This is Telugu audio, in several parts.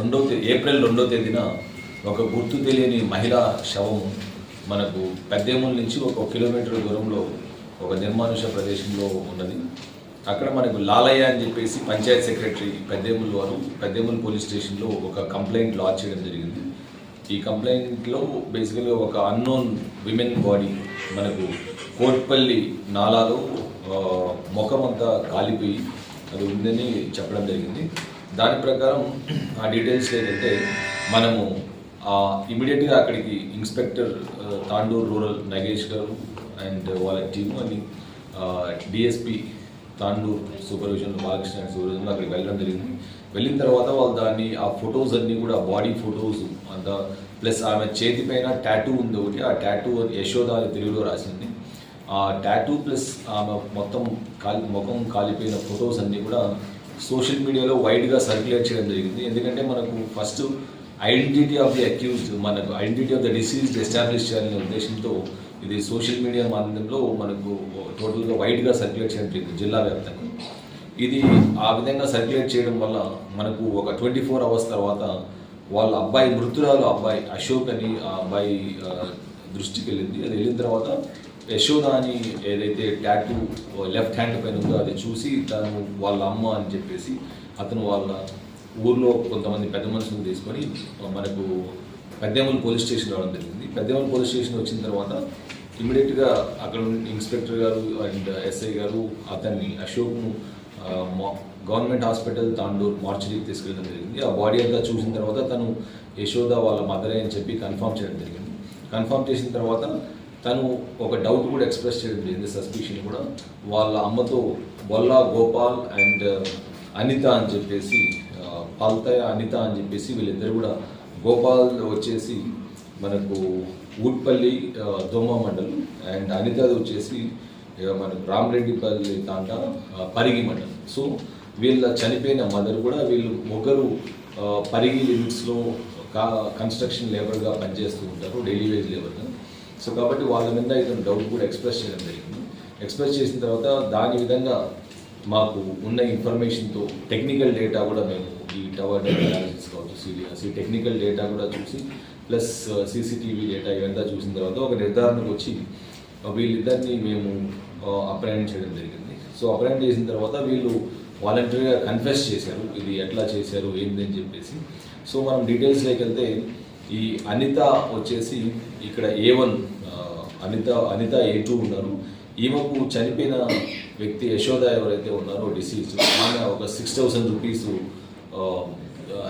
ఏప్రిల్ 2వ తేదీన ఒక గుర్తు తెలియని మహిళా శవం మనకు పెద్దేముల నుంచి ఒక కిలోమీటర్ దూరంలో ఒక నిర్మానుష ప్రదేశంలో ఉన్నది. అక్కడ మనకు లాలయ్య అని చెప్పేసి పంచాయత్ సెక్రటరీ పెద్దేముల వారు పెద్దేముల పోలీస్ స్టేషన్లో ఒక కంప్లైంట్ లాంచ్ చేయడం జరిగింది. ఈ కంప్లైంట్లో బేసికల్గా ఒక అన్నోన్ విమెన్ బాడీ మనకు కోట్పల్లి నాలాలో ముఖం అంతా కాలిపోయి అది ఉందని చెప్పడం జరిగింది. దాని ప్రకారం ఆ డీటెయిల్స్ ఏంటంటే మనము ఇమీడియట్గా అక్కడికి ఇన్స్పెక్టర్ తాండూరు రూరల్ నగేష్ గారు అండ్ వాళ్ళ టీము అని డిఎస్పి తాండూరు సూపర్విజన్ బాలకృష్ణ సూపర్విజన్లో అక్కడికి వెళ్ళడం జరిగింది. వెళ్ళిన తర్వాత వాళ్ళు దాన్ని ఆ ఫొటోస్ అన్నీ కూడా బాడీ ఫొటోస్ అంతా ప్లస్ ఆమె చేతి పైన టాటూ ఉంది ఒకటి. ఆ టాటూ యశోద అని తెలుగులో రాసింది. ఆ టాటూ ప్లస్ ఆమె మొత్తం ముఖం కాలిపోయిన ఫొటోస్ అన్నీ కూడా సోషల్ మీడియాలో వైడ్గా సర్క్యులేట్ చేయడం జరిగింది. ఎందుకంటే మనకు first identity of the accused, మనకు identity of the deceased establish చేయాలనే ఉద్దేశంతో ఇది సోషల్ మీడియా మాధ్యమంలో మనకు టోటల్గా వైడ్గా సర్క్యులేట్ చేయడం జరిగింది జిల్లా వ్యాప్తంగా. ఇది ఆ విధంగా సర్క్యులేట్ చేయడం వల్ల మనకు ఒక 24 hours తర్వాత వాళ్ళ అబ్బాయి మృతురాలు అబ్బాయి అశోక్ అని ఆ అబ్బాయి దృష్టికి వెళ్ళింది. అది వెళ్ళిన తర్వాత యశోద అని ఏదైతే టాటూ లెఫ్ట్ హ్యాండ్ పైన ఉందో అది చూసి తను వాళ్ళ అమ్మ అని చెప్పేసి అతను వాళ్ళ ఊర్లో కొంతమంది పెద్ద మనుషులను తీసుకొని మనకు పెద్దేముల పోలీస్ స్టేషన్ రావడం జరిగింది. పెద్దేముల పోలీస్ స్టేషన్ వచ్చిన తర్వాత ఇమీడియట్గా అక్కడ ఇన్స్పెక్టర్ గారు అండ్ ఎస్ఐ గారు అతన్ని అశోక్ను గవర్నమెంట్ హాస్పిటల్ తాండూరు మార్చరీకి తీసుకెళ్ళడం జరిగింది. ఆ బాడీ అంతా చూసిన తర్వాత తను యశోద వాళ్ళ మదరే అని చెప్పి కన్ఫర్మ్ చేయడం జరిగింది. కన్ఫర్మ్ చేసిన తర్వాత తను ఒక డౌట్ కూడా ఎక్స్ప్రెస్ చేయడం జరిగింది, సస్పిషన్ కూడా. వాళ్ళ అమ్మతో బొల్లా గోపాల్ అండ్ అనిత అని చెప్పేసి పాల్తయ్య అనిత అని చెప్పేసి వీళ్ళిద్దరు కూడా గోపాల్ వచ్చేసి మనకు ఊట్పల్లి దోమ మండలం అండ్ అనితది వచ్చేసి మనకు రామరెడ్డిపల్లి తాంట పరిగి మండలం. సో వీళ్ళ చనిపోయిన మదర్ కూడా వీళ్ళు ముగ్గురు పరిగి లిమిట్స్లో కన్స్ట్రక్షన్ లేబర్గా పనిచేస్తూ ఉంటారు, డైలీ వేజ్ లేబర్గా. సో కాబట్టి వాళ్ళ మీద ఇతను డౌట్ కూడా ఎక్స్ప్రెస్ చేయడం జరిగింది. ఎక్స్ప్రెస్ చేసిన తర్వాత దాని విధంగా మాకు ఉన్న ఇన్ఫర్మేషన్తో టెక్నికల్ డేటా కూడా మేము ఈ టవర్ డేటా అనాలిసిస్ కావచ్చు సిడిఆర్సి టెక్నికల్ డేటా కూడా చూసి ప్లస్ సీసీటీవీ డేటా ఇవంతా చూసిన తర్వాత ఒక నిర్ధారణకు వచ్చి వీళ్ళిద్దరిని మేము అప్రహెండ్ చేయడం జరిగింది. సో అప్రహెండ్ చేసిన తర్వాత వీళ్ళు వాలంటరీగా కన్ఫెస్ చేశారు ఇది ఎట్లా చేశారు ఏంటి అని చెప్పేసి. సో మనం డీటెయిల్స్లోకి వెళ్తే ఈ అనిత వచ్చేసి ఇక్కడ A1 అనిత A2 ఉన్నారు. ఈమెకు చనిపోయిన వ్యక్తి యశోద ఎవరైతే ఉన్నారో డిసీజ్ ఆమె ఒక 6,000 రూపీస్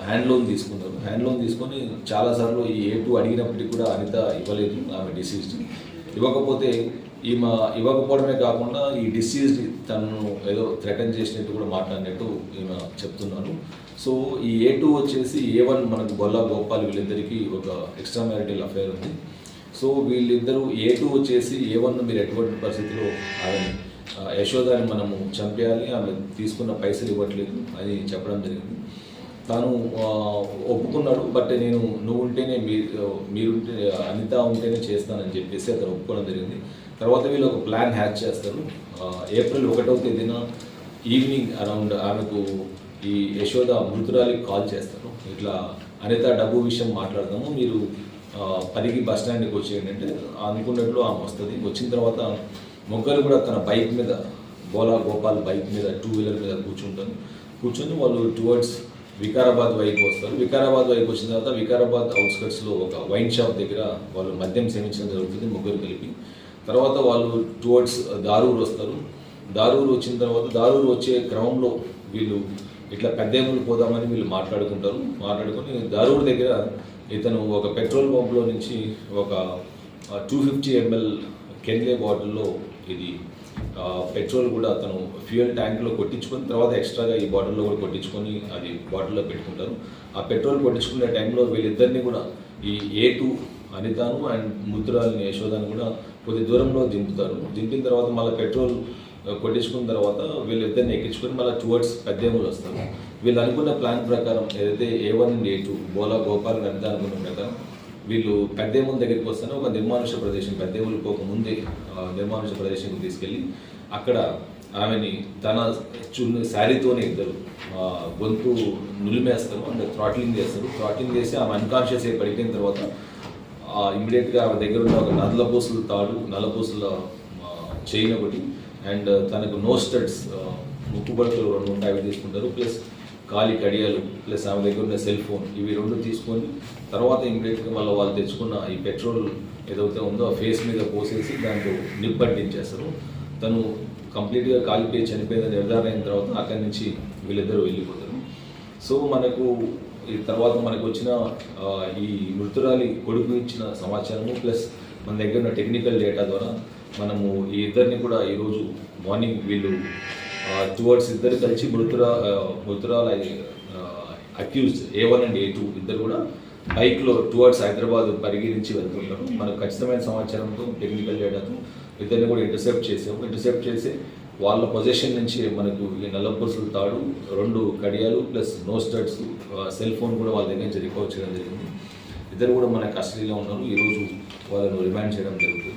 హ్యాండ్ లోన్ తీసుకున్నారు. హ్యాండ్ లోన్ తీసుకొని చాలాసార్లు ఈ A2 అడిగినప్పటికీ కూడా అనిత ఇవ్వలేదు. ఆమె డిసీజ్డ్ ఇవ్వకపోతే ఈమె ఇవ్వకపోవడమే కాకుండా ఈ డిసీజ్డ్ తనను ఏదో థ్రెటన్ చేసినట్టు కూడా మాట్లాడినట్టు ఈమె చెప్తున్నారు. సో ఈ A2 వచ్చేసి A1 మనకు బొల్లా గోపాల్ వీళ్ళిద్దరికీ ఒక ఎక్స్ట్రా మ్యారిటల్ అఫైర్ ఉంది. సో వీళ్ళిద్దరూ A2 వచ్చేసి A1 మీరు ఎటువంటి పరిస్థితిలో ఆమె యశోదాని మనము చంపేయాలి, ఆమె తీసుకున్న పైసలు ఇవ్వట్లేదు అని చెప్పడం జరిగింది. తాను ఒప్పుకున్నాడు, బట్ నువ్వు ఉంటేనే మీరుంటే అనిత ఉంటేనే చేస్తానని చెప్పేసి అతను ఒప్పుకోవడం జరిగింది. తర్వాత వీళ్ళు ఒక ప్లాన్ హ్యాచ్ చేస్తారు. ఏప్రిల్ 1వ తేదీన ఈవినింగ్ అరౌండ్ ఆమెకు ఈ యశోద మృతురాలికి కాల్ చేస్తారు. ఇట్లా అనిత డబ్బు విషయం మాట్లాడదాము, మీరు పరిగి బస్ స్టాండ్కి వచ్చేయండి అంటే అనుకున్నట్లు ఆమె వస్తుంది. వచ్చిన తర్వాత ముగ్గురు కూడా తన బైక్ మీద బోలా గోపాల్ బైక్ మీద 2-wheeler మీద కూర్చొని వాళ్ళు టువర్డ్స్ వికారాబాద్ వైపు వస్తారు. వికారాబాద్ వైపు వచ్చిన తర్వాత వికారాబాద్ అవుట్స్కట్స్లో ఒక వైన్ షాప్ దగ్గర వాళ్ళు మద్యం సేవించడం జరుగుతుంది ముగ్గురు కలిపి. తర్వాత వాళ్ళు టువర్డ్స్ దారూరు వస్తారు. దారూరు వచ్చిన తర్వాత దారూరు వచ్చే క్రమంలో వీళ్ళు ఇట్లా పెద్దేములు పోదామని వీళ్ళు మాట్లాడుకొని దారూరు దగ్గర ఇతను ఒక పెట్రోల్ పంప్లో నుంచి ఒక 250 ml కెన్లే బాటిల్లో ఇది పెట్రోల్ కూడా అతను ఫ్యూయల్ ట్యాంక్లో కొట్టించుకొని తర్వాత ఎక్స్ట్రాగా ఈ బాటిల్లో కూడా కొట్టించుకొని అది బాటిల్లో పెట్టుకుంటారు. ఆ పెట్రోల్ కొట్టించుకునే టైంలో వీళ్ళిద్దరిని కూడా ఈ A2 అనితాను అండ్ మృతురాలిని యశోదాన్ని కూడా కొద్ది దూరంలో దింపుతారు. దింపిన తర్వాత మళ్ళీ పెట్రోల్ కొట్టించుకున్న తర్వాత వీళ్ళిద్దరిని ఎక్కించుకొని మళ్ళీ టువర్డ్స్ పెద్దేములు వస్తారు. వీళ్ళు అనుకున్న ప్లాన్ ప్రకారం ఏదైతే A1 అండ్ A2 బోలా గోపాల్ అనిత అనుకున్న ప్రకారం వీళ్ళు పెద్దేముల దగ్గరికి వస్తానే ఒక నిర్మానుష ప్రదేశం పెద్దేములు పోక ముందే నిర్మానుష ప్రదేశానికి తీసుకెళ్ళి అక్కడ ఆమెని తన శారీతోనే ఇద్దరు గొంతు నులిమేస్తారు అంటే థ్రాట్లింగ్ చేస్తారు. థ్రాట్లింగ్ చేసి ఆమె అన్కాన్షియస్ అయి పడిపోయిన తర్వాత ఇమ్మీడియట్గా ఆమె దగ్గర ఉన్న ఒక నల్లపూసల తాడు, నల్లపూసల చైన్ ఒకటి అండ్ తనకు నో స్టడ్స్ ముక్కు పట్టులు 2 ఉంటాయి, అవి తీసుకుంటారు. ప్లస్ కాలి కడియాలు ప్లస్ ఆమె దగ్గర ఉన్న సెల్ ఫోన్, ఇవి 2 తీసుకొని తర్వాత ఇమ్మీడియట్గా మళ్ళీ వాళ్ళు తెచ్చుకున్న ఈ పెట్రోల్ ఏదైతే ఉందో ఆ ఫేస్ మీద పోసేసి దాంట్లో నిప్పంటించేస్తారు. తను కంప్లీట్గా కాలిపోయి చనిపోయిందని నిర్ధారణ అయిన తర్వాత అక్కడి నుంచి వీళ్ళిద్దరూ వెళ్ళిపోతారు. సో మనకు ఈ తర్వాత మనకు వచ్చిన ఈ మృతురాలి కొడుకు ఇచ్చిన సమాచారము ప్లస్ మన దగ్గర ఉన్న టెక్నికల్ డేటా ద్వారా మనము ఈ ఇద్దరిని కూడా ఈరోజు మార్నింగ్ వీళ్ళు టువర్డ్స్ ఇద్దరు కలిసి మృతురాల అక్యూజ్డ్ A1 అండ్ A2 ఇద్దరు కూడా బైక్లో టువర్డ్స్ హైదరాబాద్ పరిగెరించి వెళ్తుంటారు. మనకు ఖచ్చితమైన సమాచారంతో టెక్నికల్ డేటాతో ఇద్దరిని కూడా ఇంటర్సెప్ట్ చేసి వాళ్ళ పొజిషన్ నుంచి మనకు ఈ నల్లపూసల తాడు, 2 కడియాలు plus no studs, cell phone కూడా వాళ్ళ దగ్గర నుంచి రికవర్ చేయడం జరిగింది. ఇద్దరు కూడా మన కస్టడీలో ఉన్నారు. ఈరోజు వాళ్ళను రిమాండ్ చేయడం జరుగుతుంది.